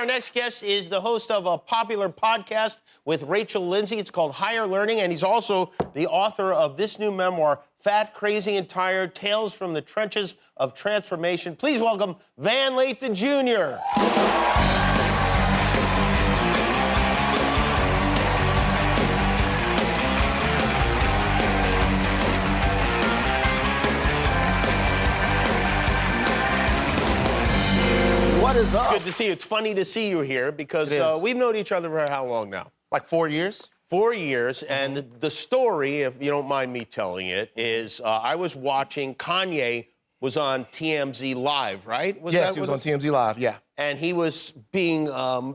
our next guest is the host of a popular podcast with Rachel Lindsay. It's called Higher Learning, and he's also the author of this new memoir, Fat, Crazy, and Tired, Tales from the Trenches of Transformation. Please welcome Van Lathan Jr. What is up? It's good to see you. It's funny to see you here because we've known each other for how long now? Like 4 years? 4 years, and the story, if you don't mind me telling it, is I was watching Kanye was on TMZ Live, right? Yes, he was on TMZ Live, yeah. And he was being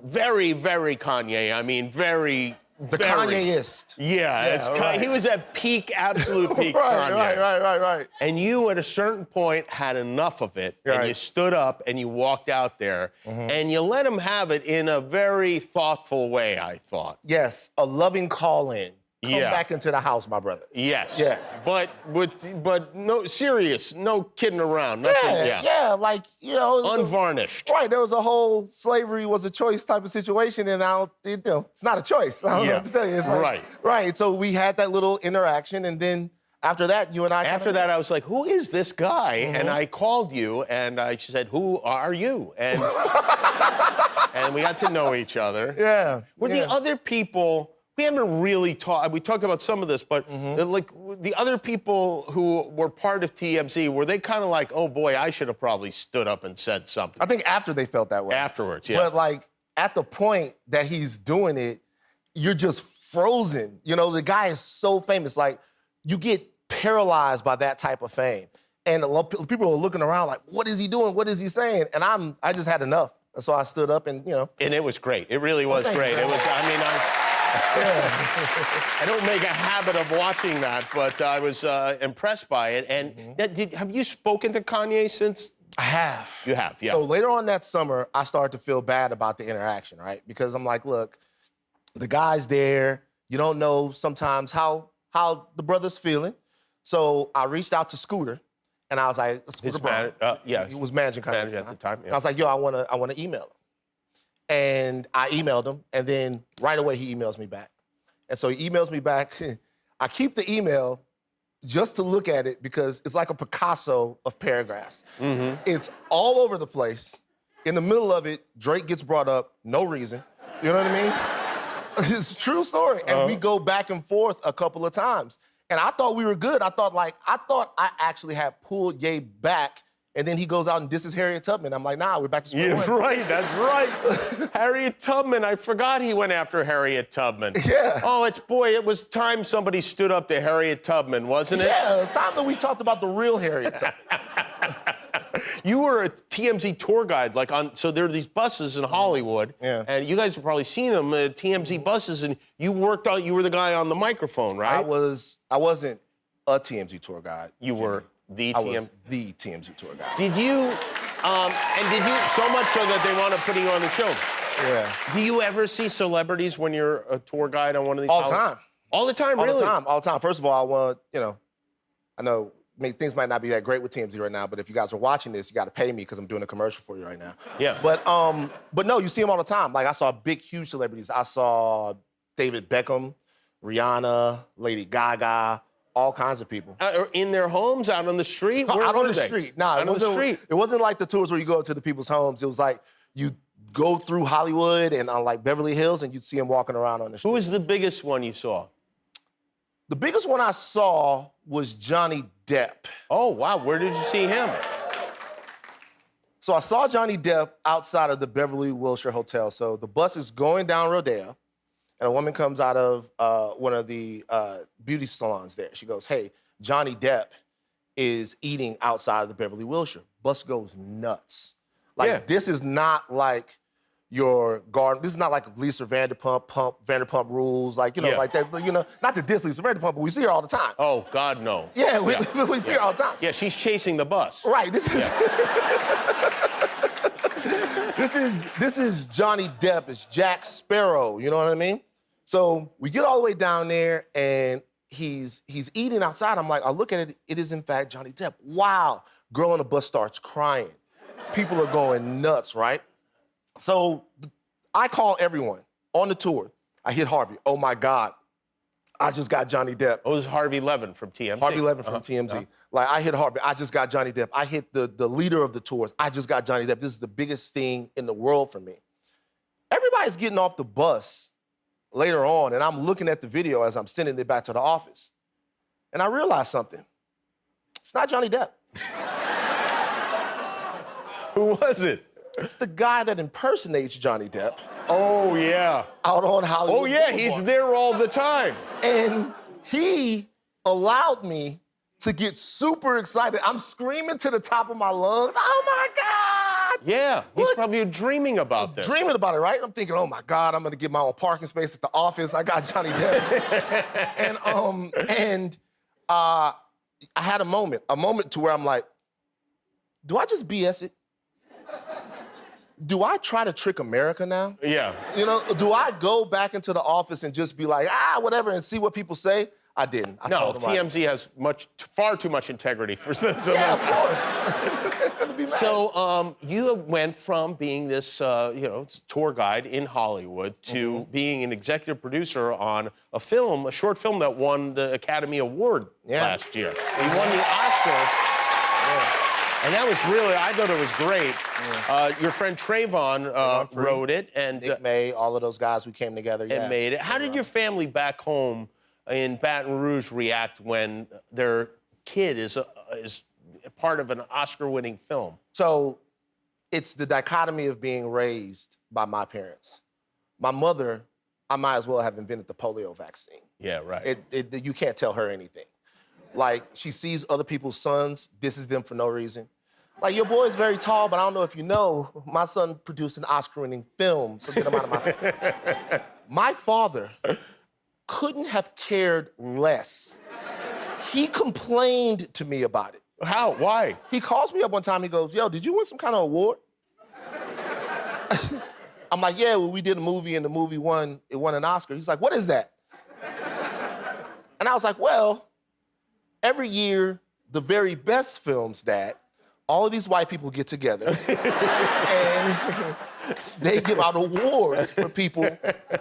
very, very Kanye. I mean, very... The Kanyeist. Yeah, right. He was at peak, absolute peak Kanye. Right. And you, at a certain point, had enough of it, and you stood up and you walked out there, and you let him have it in a very thoughtful way, I thought. Yes, a loving call-in. Come back into the house, my brother. Yes. Yeah. But no, serious, no kidding around. Nothing, like, you know. Unvarnished. Right, there was a whole slavery was a choice type of situation, and it's not a choice. I don't know what to tell you. It's like, right, so we had that little interaction, and then after that, you and I... After that, I was like, who is this guy? And I called you, and I said, who are you? And, and we got to know each other. Yeah. Were the other people... We haven't really talked, we talked about some of this, but like the other people who were part of TMZ, were they kind of like, oh boy, I should have probably stood up and said something? I think after they felt that way. Afterwards, yeah. But like at the point that he's doing it, you're just frozen. You know, the guy is so famous. Like you get paralyzed by that type of fame. And a lot of people are looking around like, what is he doing? What is he saying? And I just had enough. And so I stood up and, you know. And it was great. It really was great. It was, I don't make a habit of watching that, but I was impressed by it. And have you spoken to Kanye since? I have. You have, yeah. So later on that summer, I started to feel bad about the interaction, right? Because I'm like, look, the guy's there. You don't know sometimes how the brother's feeling. So I reached out to Scooter, and I was like, Scooter Brown. He was managing Kanye at the time. Yeah. I was like, yo, I want to email him. And I emailed him, and then right away he emails me back. And so he emails me back. I keep the email just to look at it because it's like a Picasso of paragraphs. It's all over the place. In the middle of it, Drake gets brought up, no reason. You know what I mean? It's a true story. And we go back and forth a couple of times. And I thought we were good. I thought I actually had pulled Ye back. And then he goes out and disses Harriet Tubman. I'm like, nah, we're back to square one. Right, that's right. Harriet Tubman, I forgot he went after Harriet Tubman. Yeah. Oh, it was time somebody stood up to Harriet Tubman, wasn't it? Yeah, it's time that we talked about the real Harriet Tubman. You were a TMZ tour guide, so there are these buses in Hollywood, and you guys have probably seen them, TMZ buses, and you were the guy on the microphone, right? I wasn't a TMZ tour guide. You were the TMZ tour guide. Did you, so much so that they wound up putting you on the show? Yeah. Do you ever see celebrities when you're a tour guide on one of these? All the time. All the time, really? All the time. First of all, I know things might not be that great with TMZ right now, but if you guys are watching this, you got to pay me because I'm doing a commercial for you right now. Yeah. But no, you see them all the time. Like I saw big, huge celebrities. I saw David Beckham, Rihanna, Lady Gaga, all kinds of people. In their homes, out on the street? Out on the street. Nah, out on the street. It wasn't like the tours where you go up to the people's homes. It was like you go through Hollywood and on like Beverly Hills and you'd see them walking around on the street. Who was the biggest one you saw? The biggest one I saw was Johnny Depp. Oh, wow. Where did you see him? So I saw Johnny Depp outside of the Beverly Wilshire Hotel. So the bus is going down Rodeo, and a woman comes out of one of the beauty salons there. She goes, hey, Johnny Depp is eating outside of the Beverly Wilshire. Bus goes nuts. Like, this is not like your garden. This is not like Lisa Vanderpump Rules, like, like that, not to diss Lisa Vanderpump, but we see her all the time. Oh, God, no. Yeah, we see her all the time. Yeah, she's chasing the bus. Right, this is Johnny Depp, it's Jack Sparrow, you know what I mean? So we get all the way down there and he's eating outside. I'm like, I look at it, it is in fact Johnny Depp. Wow. Girl on the bus starts crying. People are going nuts, right? So I call everyone on the tour. I hit Harvey. Oh my God, I just got Johnny Depp. Oh, it was Harvey Levin from TMZ. Harvey Levin from TMZ. Like, I hit Harvey. I just got Johnny Depp. I hit the leader of the tours. I just got Johnny Depp. This is the biggest thing in the world for me. Everybody's getting off the bus later on, and I'm looking at the video as I'm sending it back to the office. And I realized something. It's not Johnny Depp. Who was it? It's the guy that impersonates Johnny Depp. Oh, yeah. Out on Hollywood Oh, yeah, Boulevard. he's there all the time. And he allowed me to get super excited. I'm screaming to the top of my lungs, oh my God! Yeah, he's probably dreaming about this. Dreaming about it, right? I'm thinking, oh my God, I'm gonna get my own parking space at the office. I got Johnny Depp. and I had a moment to where I'm like, do I just BS it? Do I try to trick America now? Yeah. You know, do I go back into the office and just be like, whatever, and see what people say? I didn't. I No, told them TMZ has far too much integrity for that. yeah, of course. Gonna be mad. So you went from being this, tour guide in Hollywood to being an executive producer on a short film that won the Academy Award last year. You won the Oscar. And that was really, I thought it was great. Your friend Travon wrote it. And Nick May, all of those guys who came together. And made it. How did your family back home in Baton Rouge react when their kid is part of an Oscar-winning film? So it's the dichotomy of being raised by my parents. My mother, I might as well have invented the polio vaccine. Yeah, right. You can't tell her anything. Like, she sees other people's sons, disses them for no reason. Like, your boy's very tall, but I don't know if you know, my son produced an Oscar-winning film, so get him out of my face. My father couldn't have cared less. He complained to me about it. How? Why? He calls me up one time, he goes, yo, did you win some kind of award? I'm like, yeah, well, we did a movie and the movie it won an Oscar. He's like, what is that? And I was like, well, every year, the very best films, Dad, all of these white people get together and they give out awards for people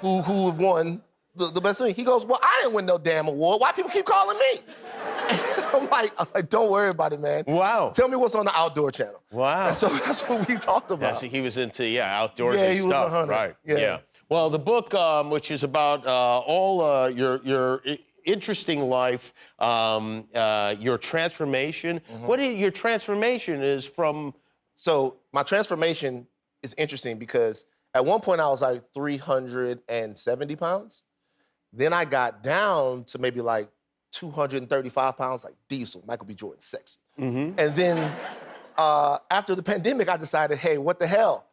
who have won the best thing. He goes, well, I didn't win no damn award. White people keep calling me. I was like, don't worry about it, man. Wow. Tell me what's on the Outdoor Channel. Wow. And so that's what we talked about. Yeah, so he was into, outdoorsy Yeah, he was stuff. 100. Right. Yeah. Well, the book, which is about all your interesting life, your transformation. Your transformation is from? So my transformation is interesting because at one point I was like 370 pounds. Then I got down to maybe like 235 pounds, like Diesel, Michael B. Jordan, sexy. And then after the pandemic, I decided, hey, what the hell?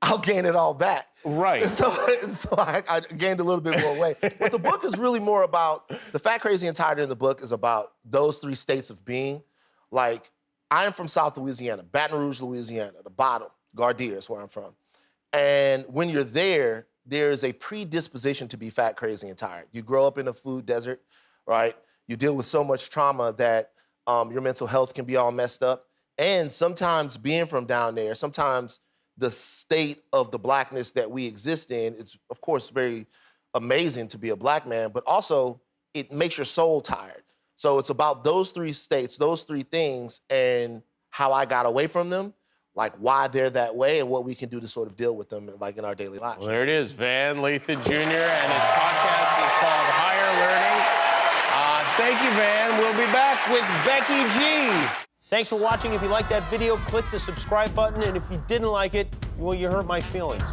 I'll gain it all back. Right. And so I gained a little bit more weight. But the book is really more about, the Fat, Crazy, and Tired in the book is about those three states of being. Like, I am from South Louisiana, Baton Rouge, Louisiana, the bottom, Gardere is where I'm from. And when you're there, there's a predisposition to be fat, crazy, and tired. You grow up in a food desert, right? You deal with so much trauma that your mental health can be all messed up. And sometimes being from down there, sometimes the state of the blackness that we exist in, it's of course very amazing to be a black man, but also it makes your soul tired. So it's about those three states, those three things, and how I got away from them, like why they're that way and what we can do to sort of deal with them like in our daily lives. Well, there it is, Van Lathan Jr., and his podcast is called Higher Learning. Thank you, Van. We'll be back with Becky G. Thanks for watching. If you liked that video, click the subscribe button, and if you didn't like it, well, you hurt my feelings.